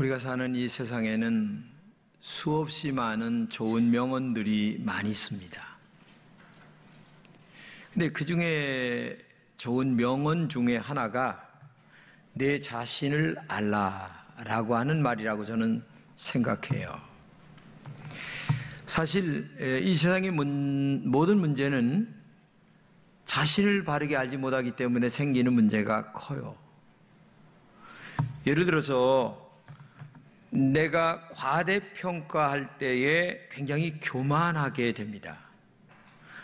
우리가 사는 이 세상에는 수없이 많은 좋은 명언들이 많이 있습니다. 근데 그 중에 좋은 명언 중에 하나가 내 자신을 알라라고 하는 말이라고 저는 생각해요. 사실 이 세상의 모든 문제는 자신을 바르게 알지 못하기 때문에 생기는 문제가 커요. 예를 들어서 내가 과대평가할 때에 굉장히 교만하게 됩니다.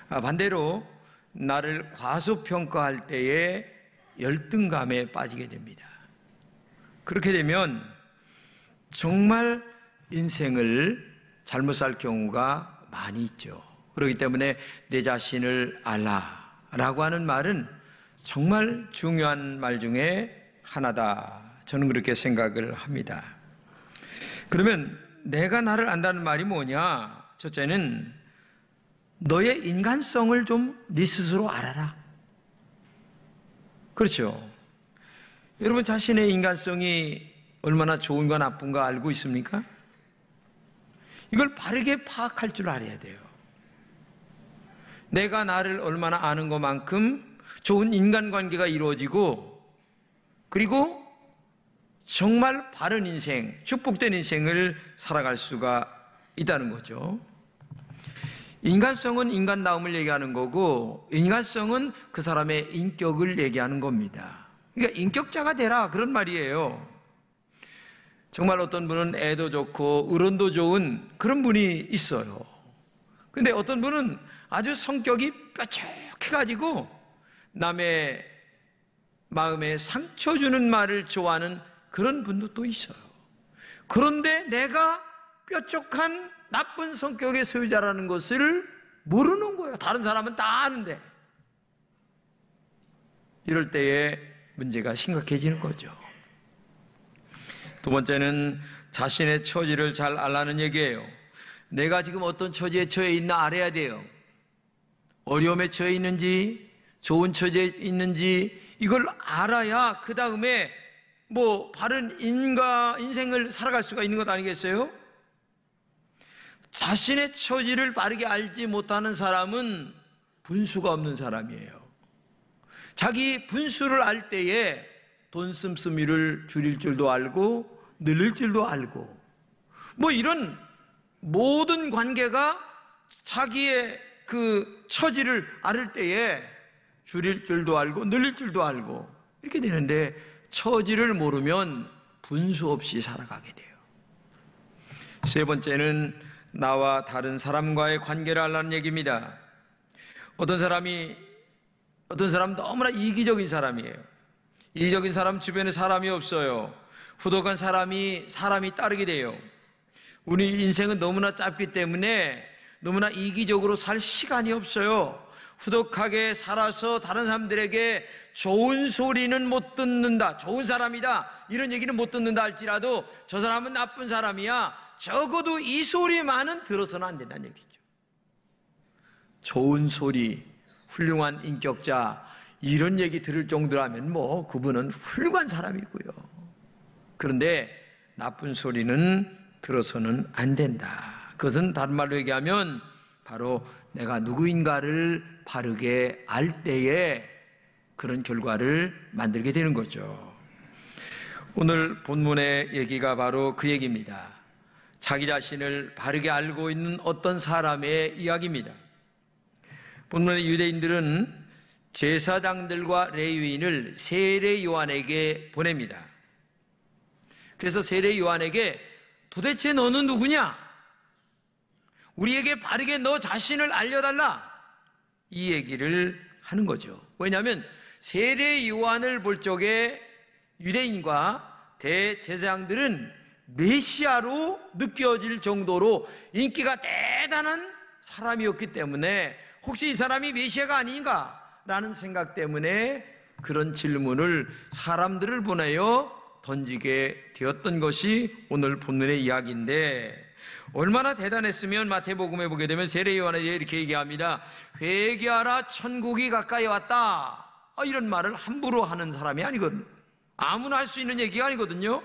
반대로 나를 과소평가할 때에 열등감에 빠지게 됩니다. 그렇게 되면 정말 인생을 잘못 살 경우가 많이 있죠. 그렇기 때문에 내 자신을 알라라고 하는 말은 정말 중요한 말 중에 하나다. 저는 그렇게 생각을 합니다. 그러면 내가 나를 안다는 말이 뭐냐? 첫째는 너의 인간성을 좀 네 스스로 알아라. 그렇죠? 여러분 자신의 인간성이 얼마나 좋은가 나쁜가 알고 있습니까? 이걸 바르게 파악할 줄 알아야 돼요. 내가 나를 얼마나 아는 것만큼 좋은 인간관계가 이루어지고, 그리고 정말 바른 인생, 축복된 인생을 살아갈 수가 있다는 거죠. 인간성은 인간다움을 얘기하는 거고, 인간성은 그 사람의 인격을 얘기하는 겁니다. 그러니까 인격자가 되라, 그런 말이에요. 정말 어떤 분은 애도 좋고 어른도 좋은 그런 분이 있어요. 근데 어떤 분은 아주 성격이 뾰족해가지고 남의 마음에 상처 주는 말을 좋아하는 그런 분도 또 있어요. 그런데 내가 뾰족한 나쁜 성격의 소유자라는 것을 모르는 거예요. 다른 사람은 다 아는데. 이럴 때에 문제가 심각해지는 거죠. 두 번째는 자신의 처지를 잘 알라는 얘기예요. 내가 지금 어떤 처지에 처해 있나 알아야 돼요. 어려움에 처해 있는지, 좋은 처지에 있는지, 이걸 알아야 그 다음에 바른 인생을 살아갈 수가 있는 것 아니겠어요? 자신의 처지를 바르게 알지 못하는 사람은 분수가 없는 사람이에요. 자기 분수를 알 때에 돈 씀씀이를 줄일 줄도 알고 늘릴 줄도 알고, 이런 모든 관계가 자기의 그 처지를 알 때에 줄일 줄도 알고 늘릴 줄도 알고 이렇게 되는데, 처지를 모르면 분수 없이 살아가게 돼요. 세 번째는 나와 다른 사람과의 관계를 알라는 얘기입니다. 어떤 사람은 너무나 이기적인 사람이에요. 이기적인 사람 주변에 사람이 없어요. 후덕한 사람이 따르게 돼요. 우리 인생은 너무나 짧기 때문에 너무나 이기적으로 살 시간이 없어요. 후덕하게 살아서 다른 사람들에게 좋은 소리는 못 듣는다, 좋은 사람이다 이런 얘기는 못 듣는다 할지라도 저 사람은 나쁜 사람이야, 적어도 이 소리만은 들어서는 안 된다는 얘기죠. 좋은 소리, 훌륭한 인격자 이런 얘기 들을 정도라면 그분은 훌륭한 사람이고요. 그런데 나쁜 소리는 들어서는 안 된다. 그것은 다른 말로 얘기하면 바로 내가 누구인가를 바르게 알 때에 그런 결과를 만들게 되는 거죠. 오늘 본문의 얘기가 바로 그 얘기입니다. 자기 자신을 바르게 알고 있는 어떤 사람의 이야기입니다. 본문의 유대인들은 제사장들과 레위인을 세례 요한에게 보냅니다. 그래서 세례 요한에게 도대체 너는 누구냐? 우리에게 바르게 너 자신을 알려달라, 이 얘기를 하는 거죠. 왜냐하면 세례 요한을 볼 적에 유대인과 대제사장들은 메시아로 느껴질 정도로 인기가 대단한 사람이었기 때문에 혹시 이 사람이 메시아가 아닌가 라는 생각 때문에 그런 질문을 사람들을 보내어 던지게 되었던 것이 오늘 본문의 이야기인데, 얼마나 대단했으면 마태복음에 보게 되면 세례 요한에 이렇게 얘기합니다. 회개하라, 천국이 가까이 왔다. 이런 말을 함부로 하는 사람이 아니거든요. 아무나 할 수 있는 얘기가 아니거든요.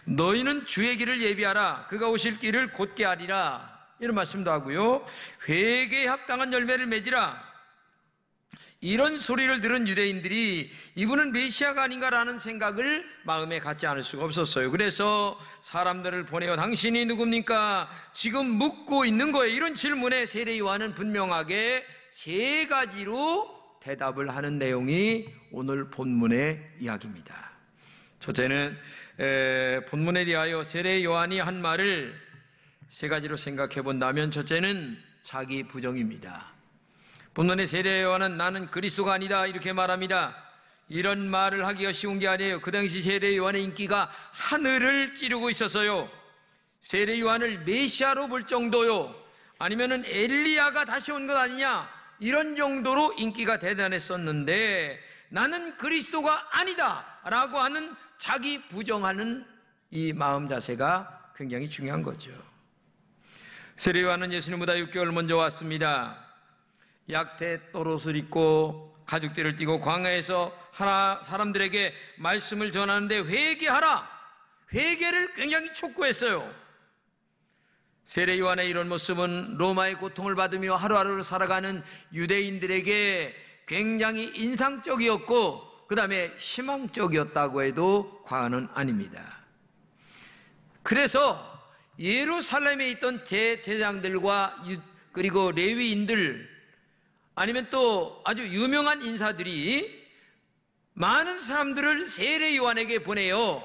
너희는 주의 길을 예비하라. 그가 오실 길을 곧게 하리라. 이런 말씀도 하고요. 회개에 합당한 열매를 맺으라. 이런 소리를 들은 유대인들이 이분은 메시아가 아닌가라는 생각을 마음에 갖지 않을 수가 없었어요. 그래서 사람들을 보내어 당신이 누굽니까? 지금 묻고 있는 거예요. 이런 질문에 세례 요한은 분명하게 세 가지로 대답을 하는 내용이 오늘 본문의 이야기입니다. 첫째는 본문에 대하여 세례 요한이 한 말을 세 가지로 생각해 본다면, 첫째는 자기 부정입니다. 본문의 세례 요한은 나는 그리스도가 아니다 이렇게 말합니다. 이런 말을 하기가 쉬운 게 아니에요. 그 당시 세례 요한의 인기가 하늘을 찌르고 있었어요. 세례 요한을 메시아로 볼 정도요, 아니면은 엘리야가 다시 온 것 아니냐, 이런 정도로 인기가 대단했었는데, 나는 그리스도가 아니다 라고 하는 자기 부정하는 이 마음 자세가 굉장히 중요한 거죠. 세례 요한은 예수님보다 6개월 먼저 왔습니다. 약태 또롯을 입고 가죽띠를 띠고 광야에서 사람들에게 말씀을 전하는데 회개하라, 회개를 굉장히 촉구했어요. 세례 요한의 이런 모습은 로마의 고통을 받으며 하루하루를 살아가는 유대인들에게 굉장히 인상적이었고 그 다음에 희망적이었다고 해도 과언은 아닙니다. 그래서 예루살렘에 있던 제사장들과 그리고 레위인들, 아니면 또 아주 유명한 인사들이 많은 사람들을 세례 요한에게 보내요.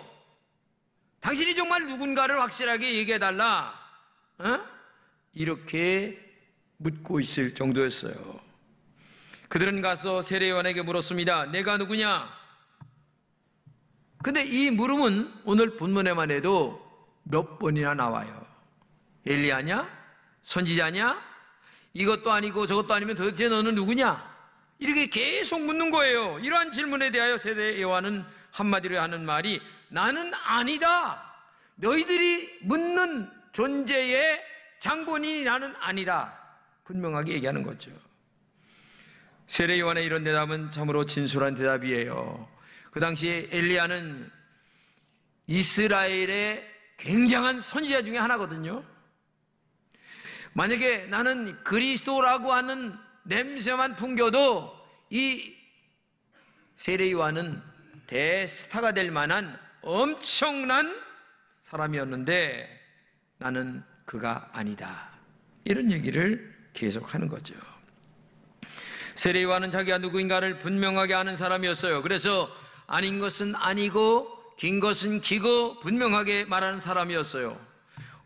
당신이 정말 누군가를 확실하게 얘기해달라, 이렇게 묻고 있을 정도였어요. 그들은 가서 세례 요한에게 물었습니다. 내가 누구냐? 근데 이 물음은 오늘 본문에만 해도 몇 번이나 나와요. 엘리야냐? 선지자냐? 이것도 아니고 저것도 아니면 도대체 너는 누구냐? 이렇게 계속 묻는 거예요. 이러한 질문에 대하여 세례 요한은 한마디로 하는 말이 나는 아니다. 너희들이 묻는 존재의 장본인이 나는 아니다. 분명하게 얘기하는 거죠. 세례 요한의 이런 대답은 참으로 진솔한 대답이에요. 그 당시 엘리야는 이스라엘의 굉장한 선지자 중에 하나거든요. 만약에 나는 그리스도라고 하는 냄새만 풍겨도 이 세례 요한은 대스타가 될 만한 엄청난 사람이었는데 나는 그가 아니다. 이런 얘기를 계속하는 거죠. 세례 요한은 자기가 누구인가를 분명하게 아는 사람이었어요. 그래서 아닌 것은 아니고 긴 것은 기고 분명하게 말하는 사람이었어요.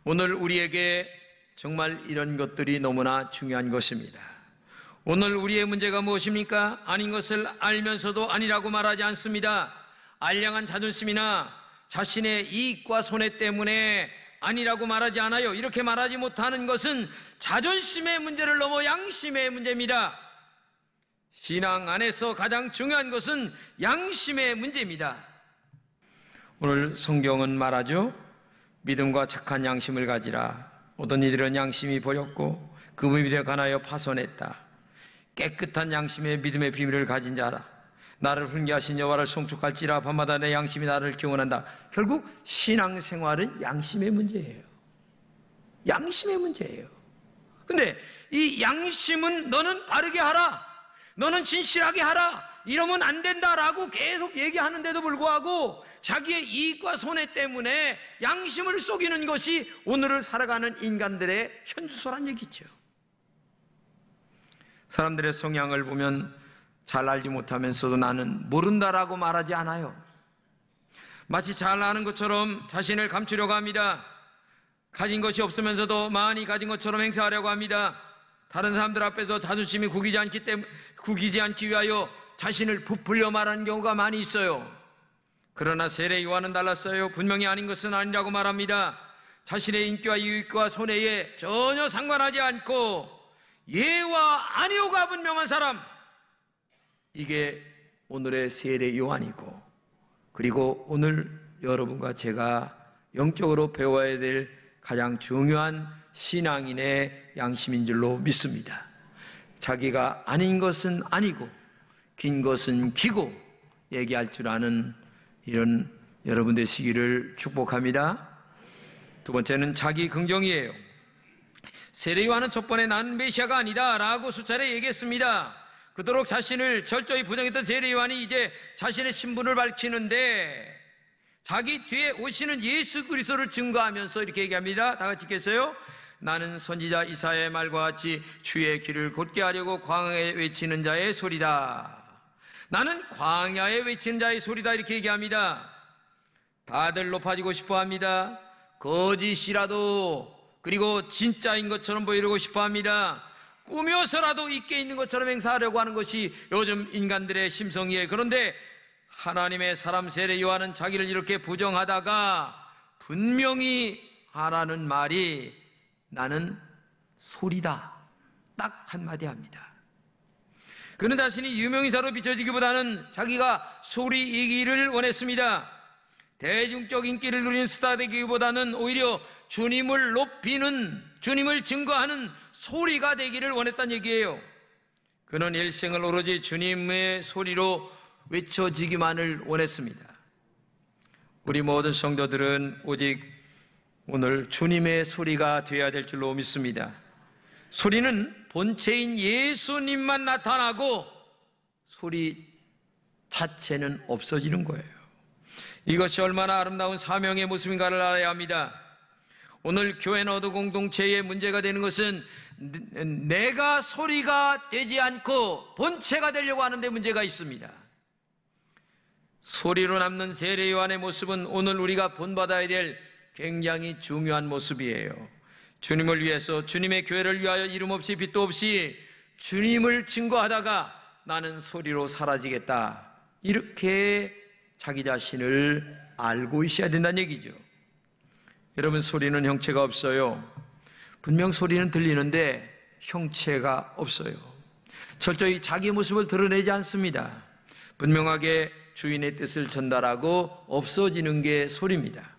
오늘 우리에게 정말 이런 것들이 너무나 중요한 것입니다. 오늘 우리의 문제가 무엇입니까? 아닌 것을 알면서도 아니라고 말하지 않습니다. 알량한 자존심이나 자신의 이익과 손해 때문에 아니라고 말하지 않아요. 이렇게 말하지 못하는 것은 자존심의 문제를 넘어 양심의 문제입니다. 신앙 안에서 가장 중요한 것은 양심의 문제입니다. 오늘 성경은 말하죠. 믿음과 착한 양심을 가지라. 모든 이들은 양심이 버렸고 그 믿음에 관하여 파손했다. 깨끗한 양심의 믿음의 비밀을 가진 자다. 나를 훈계하신 여호와를 송축할지라. 밤마다 내 양심이 나를 기원한다. 결국 신앙생활은 양심의 문제예요. 양심의 문제예요. 근데 이 양심은 너는 바르게 하라, 너는 진실하게 하라, 이러면 안 된다라고 계속 얘기하는데도 불구하고 자기의 이익과 손해 때문에 양심을 속이는 것이 오늘을 살아가는 인간들의 현주소란 얘기죠. 사람들의 성향을 보면 잘 알지 못하면서도 나는 모른다라고 말하지 않아요. 마치 잘 아는 것처럼 자신을 감추려고 합니다. 가진 것이 없으면서도 많이 가진 것처럼 행세하려고 합니다. 다른 사람들 앞에서 자존심이 구기지 않기 위하여 자신을 부풀려 말하는 경우가 많이 있어요. 그러나 세례 요한은 달랐어요. 분명히 아닌 것은 아니라고 말합니다. 자신의 인기와 이익과 손해에 전혀 상관하지 않고 예와 아니오가 분명한 사람, 이게 오늘의 세례 요한이고, 그리고 오늘 여러분과 제가 영적으로 배워야 될 가장 중요한 신앙인의 양심인 줄로 믿습니다. 자기가 아닌 것은 아니고 긴 것은 기고 얘기할 줄 아는 이런 여러분 되시기를 축복합니다. 두 번째는 자기 긍정이에요. 세례 요한은 첫 번에 나는 메시아가 아니다 라고 수차례 얘기했습니다. 그토록 자신을 철저히 부정했던 세례 요한이 이제 자신의 신분을 밝히는데 자기 뒤에 오시는 예수 그리스도를 증거하면서 이렇게 얘기합니다. 다 같이 읽겠어요? 나는 선지자 이사야의 말과 같이 주의 길을 곧게 하려고 광야에 외치는 자의 소리다. 나는 광야에 외치는 자의 소리다 이렇게 얘기합니다. 다들 높아지고 싶어합니다. 거짓이라도 그리고 진짜인 것처럼 보이려고 싶어합니다. 꾸며서라도 있게 있는 것처럼 행사하려고 하는 것이 요즘 인간들의 심성이에요. 그런데 하나님의 사람 세례 요한은 자기를 이렇게 부정하다가 분명히 하라는 말이 나는 소리다 딱 한마디 합니다. 그는 자신이 유명인사로 비춰지기보다는 자기가 소리이기를 원했습니다. 대중적 인기를 누리는 스타 되기보다는 오히려 주님을 높이는, 주님을 증거하는 소리가 되기를 원했다는 얘기예요. 그는 일생을 오로지 주님의 소리로 외쳐지기만을 원했습니다. 우리 모든 성도들은 오직 오늘 주님의 소리가 되어야 될 줄로 믿습니다. 소리는 본체인 예수님만 나타나고 소리 자체는 없어지는 거예요. 이것이 얼마나 아름다운 사명의 모습인가를 알아야 합니다. 오늘 교회 너드 공동체의 문제가 되는 것은 내가 소리가 되지 않고 본체가 되려고 하는 데 문제가 있습니다. 소리로 남는 세례 요한의 모습은 오늘 우리가 본받아야 될 굉장히 중요한 모습이에요. 주님을 위해서, 주님의 교회를 위하여 이름 없이 빛도 없이 주님을 증거하다가 나는 소리로 사라지겠다, 이렇게 자기 자신을 알고 있어야 된다는 얘기죠. 여러분, 소리는 형체가 없어요. 분명 소리는 들리는데 형체가 없어요. 철저히 자기 모습을 드러내지 않습니다. 분명하게 주인의 뜻을 전달하고 없어지는 게 소리입니다.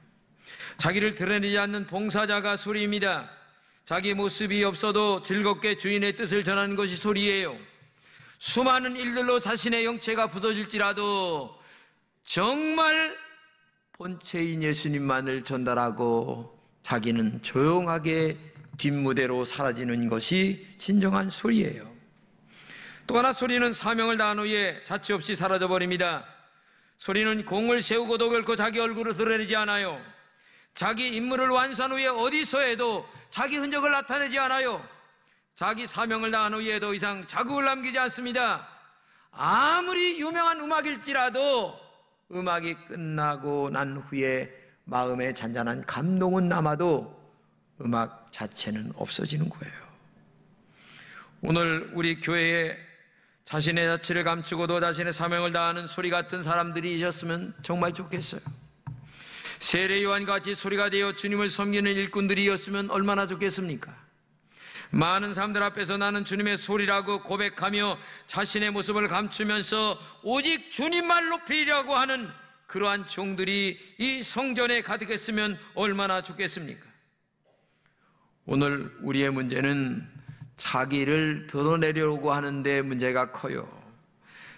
자기를 드러내지 않는 봉사자가 소리입니다. 자기 모습이 없어도 즐겁게 주인의 뜻을 전하는 것이 소리예요. 수많은 일들로 자신의 형체가 부서질지라도 정말 본체인 예수님만을 전달하고 자기는 조용하게 뒷무대로 사라지는 것이 진정한 소리예요. 또 하나, 소리는 사명을 다한 후에 자취 없이 사라져버립니다. 소리는 공을 세우고도 결코 자기 얼굴을 드러내지 않아요. 자기 임무를 완수한 후에 어디서 해도 자기 흔적을 나타내지 않아요. 자기 사명을 다한 후에 더 이상 자국을 남기지 않습니다. 아무리 유명한 음악일지라도 음악이 끝나고 난 후에 마음에 잔잔한 감동은 남아도 음악 자체는 없어지는 거예요. 오늘 우리 교회에 자신의 자취를 감추고도 자신의 사명을 다하는 소리 같은 사람들이 있었으면 정말 좋겠어요. 세례 요한과 같이 소리가 되어 주님을 섬기는 일꾼들이었으면 얼마나 좋겠습니까? 많은 사람들 앞에서 나는 주님의 소리라고 고백하며 자신의 모습을 감추면서 오직 주님만 높이려고 하는 그러한 종들이 이 성전에 가득했으면 얼마나 좋겠습니까? 오늘 우리의 문제는 자기를 드러내려고 하는데 문제가 커요.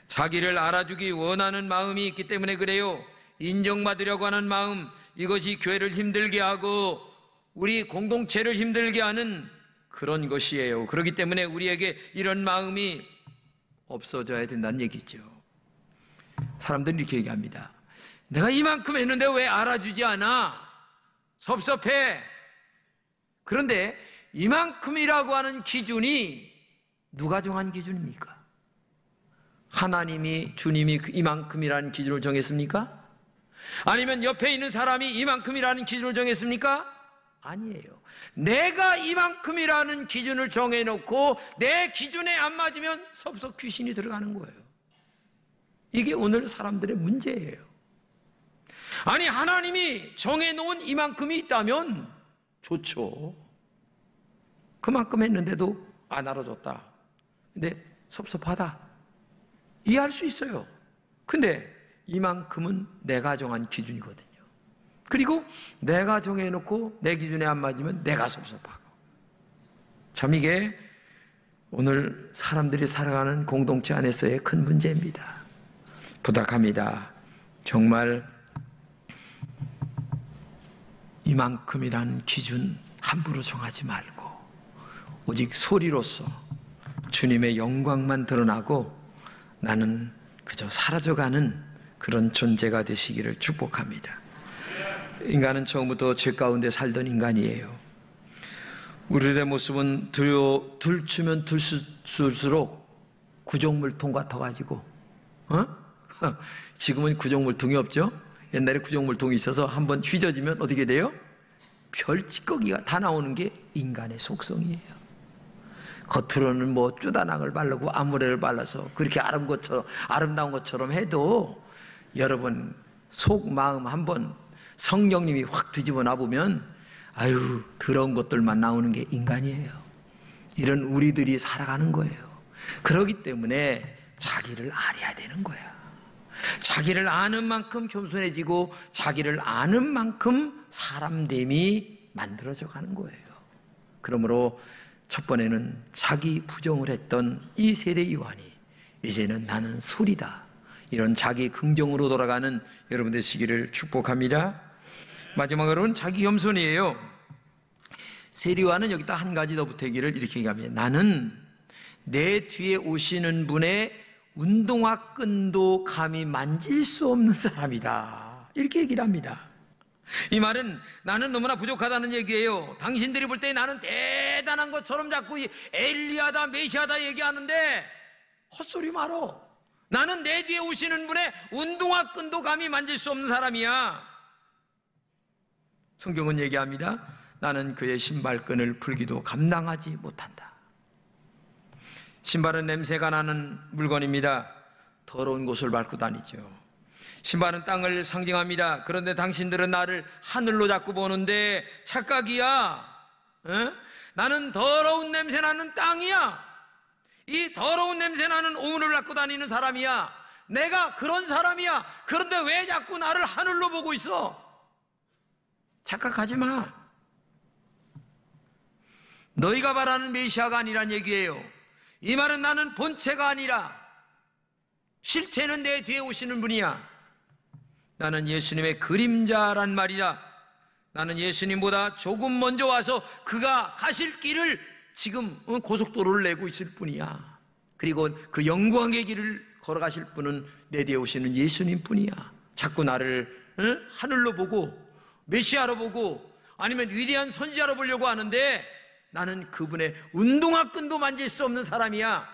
자기를 알아주기 원하는 마음이 있기 때문에 그래요. 인정받으려고 하는 마음, 이것이 교회를 힘들게 하고 우리 공동체를 힘들게 하는 그런 것이에요. 그렇기 때문에 우리에게 이런 마음이 없어져야 된다는 얘기죠. 사람들이 이렇게 얘기합니다. 내가 이만큼 했는데 왜 알아주지 않아? 섭섭해. 그런데 이만큼이라고 하는 기준이 누가 정한 기준입니까? 하나님이, 주님이 이만큼이라는 기준을 정했습니까? 아니면 옆에 있는 사람이 이만큼이라는 기준을 정했습니까? 아니에요. 내가 이만큼이라는 기준을 정해놓고 내 기준에 안 맞으면 섭섭 귀신이 들어가는 거예요. 이게 오늘 사람들의 문제예요. 아니, 하나님이 정해놓은 이만큼이 있다면 좋죠. 그만큼 했는데도 안 알아줬다. 근데 섭섭하다. 이해할 수 있어요. 근데 이만큼은 내가 정한 기준이거든요. 그리고 내가 정해놓고 내 기준에 안 맞으면 내가 섭섭하고. 참 이게 오늘 사람들이 살아가는 공동체 안에서의 큰 문제입니다. 부탁합니다. 정말 이만큼이란 기준 함부로 정하지 말고 오직 소리로서 주님의 영광만 드러나고 나는 그저 사라져가는 그런 존재가 되시기를 축복합니다. 인간은 처음부터 죄 가운데 살던 인간이에요. 우리들의 모습은 들추면 들수록 구정물통 같아가지고 지금은 구정물통이 없죠? 옛날에 구정물통이 있어서 한번 휘저지면 어떻게 돼요? 별찌꺼기가 다 나오는 게 인간의 속성이에요. 겉으로는 뭐 쭈다낭을 바르고 아무래를 발라서 그렇게 아름다운 것처럼 해도 여러분 속 마음 한번 성령님이 확 뒤집어 놔보면 아유 더러운 것들만 나오는 게 인간이에요. 이런 우리들이 살아가는 거예요. 그렇기 때문에 자기를 알아야 되는 거야. 자기를 아는 만큼 겸손해지고 자기를 아는 만큼 사람됨이 만들어져 가는 거예요. 그러므로 첫 번에는 자기 부정을 했던 이 세대 요한이 이제는 나는 소리다, 이런 자기 긍정으로 돌아가는 여러분 되시기를 축복합니다. 마지막으로는 자기 겸손이에요. 세례 요한은 여기다 한 가지 더 붙이기를 이렇게 얘기합니다. 나는 내 뒤에 오시는 분의 운동화 끈도 감히 만질 수 없는 사람이다, 이렇게 얘기를 합니다. 이 말은 나는 너무나 부족하다는 얘기예요. 당신들이 볼 때 나는 대단한 것처럼 자꾸 엘리야다 메시아다 얘기하는데 헛소리 말어. 나는 내 뒤에 오시는 분의 운동화 끈도 감히 만질 수 없는 사람이야. 성경은 얘기합니다. 나는 그의 신발끈을 풀기도 감당하지 못한다. 신발은 냄새가 나는 물건입니다. 더러운 곳을 밟고 다니죠. 신발은 땅을 상징합니다. 그런데 당신들은 나를 하늘로 자꾸 보는데 착각이야. 나는 더러운 냄새 나는 땅이야. 이 더러운 냄새 나는 오물을 갖고 다니는 사람이야. 내가 그런 사람이야. 그런데 왜 자꾸 나를 하늘로 보고 있어? 착각하지 마. 너희가 바라는 메시아가 아니란 얘기예요. 이 말은 나는 본체가 아니라 실체는 내 뒤에 오시는 분이야. 나는 예수님의 그림자란 말이다. 나는 예수님보다 조금 먼저 와서 그가 가실 길을 지금 고속도로를 내고 있을 뿐이야. 그리고 그 영광의 길을 걸어가실 분은 내 뒤에 오시는 예수님 뿐이야. 자꾸 나를 하늘로 보고 메시아로 보고 아니면 위대한 선지자로 보려고 하는데 나는 그분의 운동화 끈도 만질 수 없는 사람이야.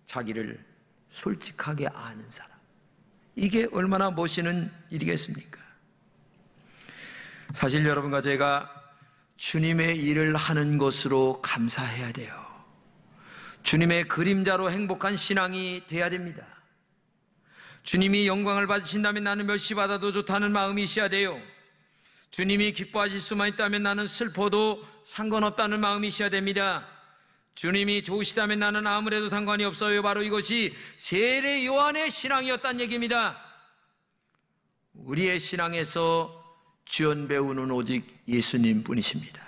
자기를 솔직하게 아는 사람. 이게 얼마나 멋있는 일이겠습니까? 사실 여러분과 제가 주님의 일을 하는 것으로 감사해야 돼요. 주님의 그림자로 행복한 신앙이 돼야 됩니다. 주님이 영광을 받으신다면 나는 멸시 받아도 좋다는 마음이 있어야 돼요. 주님이 기뻐하실 수만 있다면 나는 슬퍼도 상관없다는 마음이 있어야 됩니다. 주님이 좋으시다면 나는 아무래도 상관이 없어요. 바로 이것이 세례 요한의 신앙이었다는 얘기입니다. 우리의 신앙에서 주연 배우는 오직 예수님 뿐이십니다.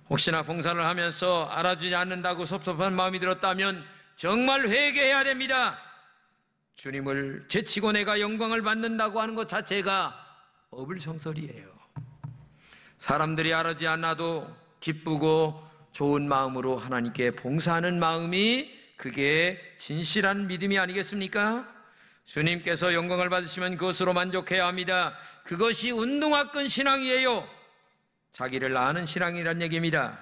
혹시나 봉사를 하면서 알아주지 않는다고 섭섭한 마음이 들었다면 정말 회개해야 됩니다. 주님을 제치고 내가 영광을 받는다고 하는 것 자체가 어불성설이에요. 사람들이 알아주지 않아도 기쁘고 좋은 마음으로 하나님께 봉사하는 마음이 그게 진실한 믿음이 아니겠습니까? 주님께서 영광을 받으시면 그것으로 만족해야 합니다. 그것이 운동화끈 신앙이에요. 자기를 아는 신앙이란 얘기입니다.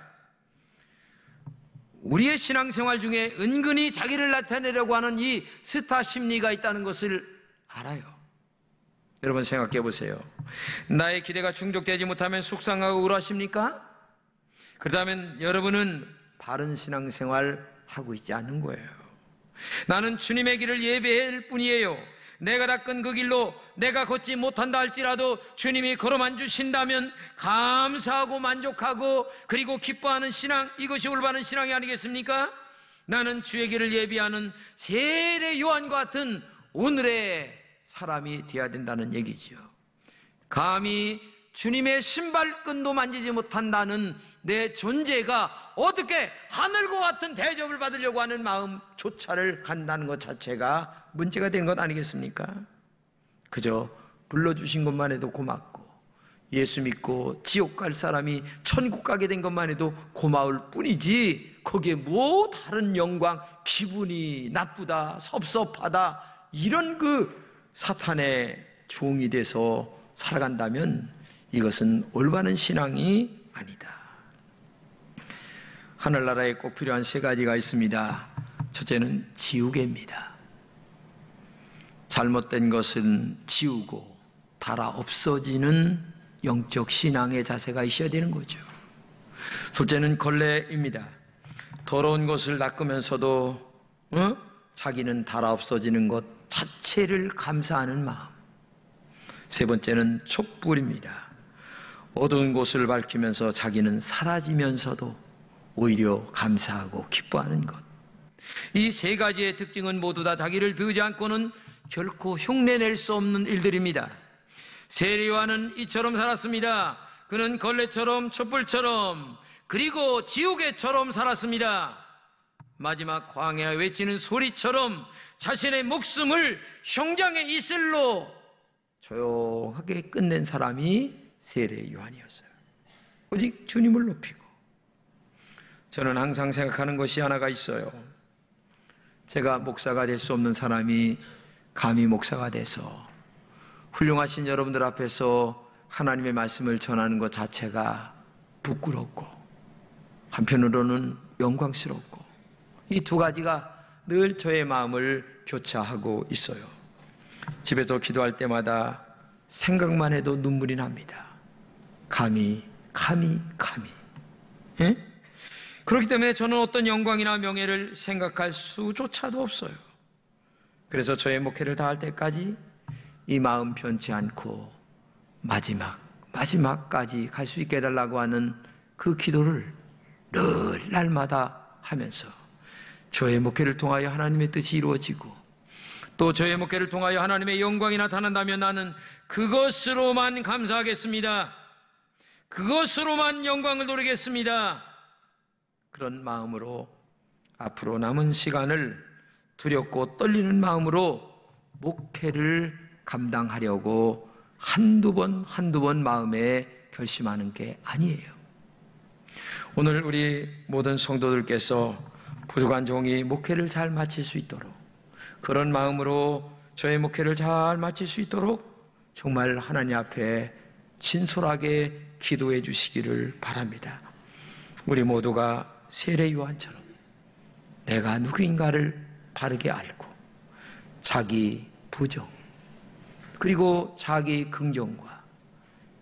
우리의 신앙생활 중에 은근히 자기를 나타내려고 하는 이 스타 심리가 있다는 것을 알아요. 여러분 생각해 보세요. 나의 기대가 충족되지 못하면 속상하고 우울하십니까? 그렇다면 여러분은 바른 신앙생활 하고 있지 않는 거예요. 나는 주님의 길을 예배할 뿐이에요. 내가 닦은 그 길로 내가 걷지 못한다 할지라도 주님이 걸어만 주신다면 감사하고 만족하고 그리고 기뻐하는 신앙, 이것이 올바른 신앙이 아니겠습니까? 나는 주의 길을 예비하는 세례 요한과 같은 오늘의 사람이 되어야 된다는 얘기죠. 감히 주님의 신발끈도 만지지 못한다는 내 존재가 어떻게 하늘과 같은 대접을 받으려고 하는 마음조차를 간다는 것 자체가 문제가 되는 것 아니겠습니까? 그저 불러주신 것만 해도 고맙고 예수 믿고 지옥 갈 사람이 천국 가게 된 것만 해도 고마울 뿐이지, 거기에 뭐 다른 영광, 기분이 나쁘다, 섭섭하다, 이런 사탄의 종이 돼서 살아간다면 이것은 올바른 신앙이 아니다. 하늘나라에 꼭 필요한 세 가지가 있습니다. 첫째는 지우개입니다. 잘못된 것은 지우고 달아 없어지는 영적 신앙의 자세가 있어야 되는 거죠. 둘째는 걸레입니다. 더러운 것을 닦으면서도 자기는 달아 없어지는 것 자체를 감사하는 마음. 세 번째는 촛불입니다. 어두운 곳을 밝히면서 자기는 사라지면서도 오히려 감사하고 기뻐하는 것. 이 세 가지의 특징은 모두 다 자기를 비우지 않고는 결코 흉내낼 수 없는 일들입니다. 세례 요한은 이처럼 살았습니다. 그는 걸레처럼 촛불처럼 그리고 지우개처럼 살았습니다. 마지막 광야에 외치는 소리처럼 자신의 목숨을 형장의 이슬로 조용하게 끝낸 사람이 세례 요한이었어요. 오직 주님을 높이고. 저는 항상 생각하는 것이 하나가 있어요. 제가 목사가 될 수 없는 사람이 감히 목사가 돼서 훌륭하신 여러분들 앞에서 하나님의 말씀을 전하는 것 자체가 부끄럽고 한편으로는 영광스럽고, 이 두 가지가 늘 저의 마음을 교차하고 있어요. 집에서 기도할 때마다 생각만 해도 눈물이 납니다. 감히. 예? 그렇기 때문에 저는 어떤 영광이나 명예를 생각할 수조차도 없어요. 그래서 저의 목회를 다할 때까지 이 마음 변치 않고 마지막까지 갈 수 있게 해달라고 하는 그 기도를 늘 날마다 하면서 저의 목회를 통하여 하나님의 뜻이 이루어지고, 또 저의 목회를 통하여 하나님의 영광이 나타난다면 나는 그것으로만 감사하겠습니다. 그것으로만 영광을 돌리겠습니다. 그런 마음으로 앞으로 남은 시간을 두렵고 떨리는 마음으로 목회를 감당하려고 한두 번 마음에 결심하는 게 아니에요. 오늘 우리 모든 성도들께서 부족한 종이 목회를 잘 마칠 수 있도록, 그런 마음으로 저의 목회를 잘 마칠 수 있도록 정말 하나님 앞에 진솔하게 기도해 주시기를 바랍니다. 우리 모두가 세례 요한처럼 내가 누구인가를 바르게 알고 자기 부정, 그리고 자기 긍정과,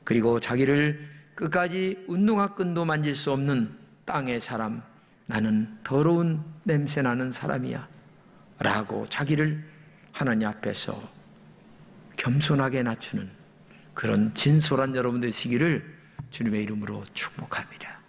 그리고 자기를 끝까지 운동화끈도 만질 수 없는 땅의 사람, 나는 더러운 냄새나는 사람이야 라고 자기를 하나님 앞에서 겸손하게 낮추는 그런 진솔한 여러분 되시기를 주님의 이름으로 축복합니다.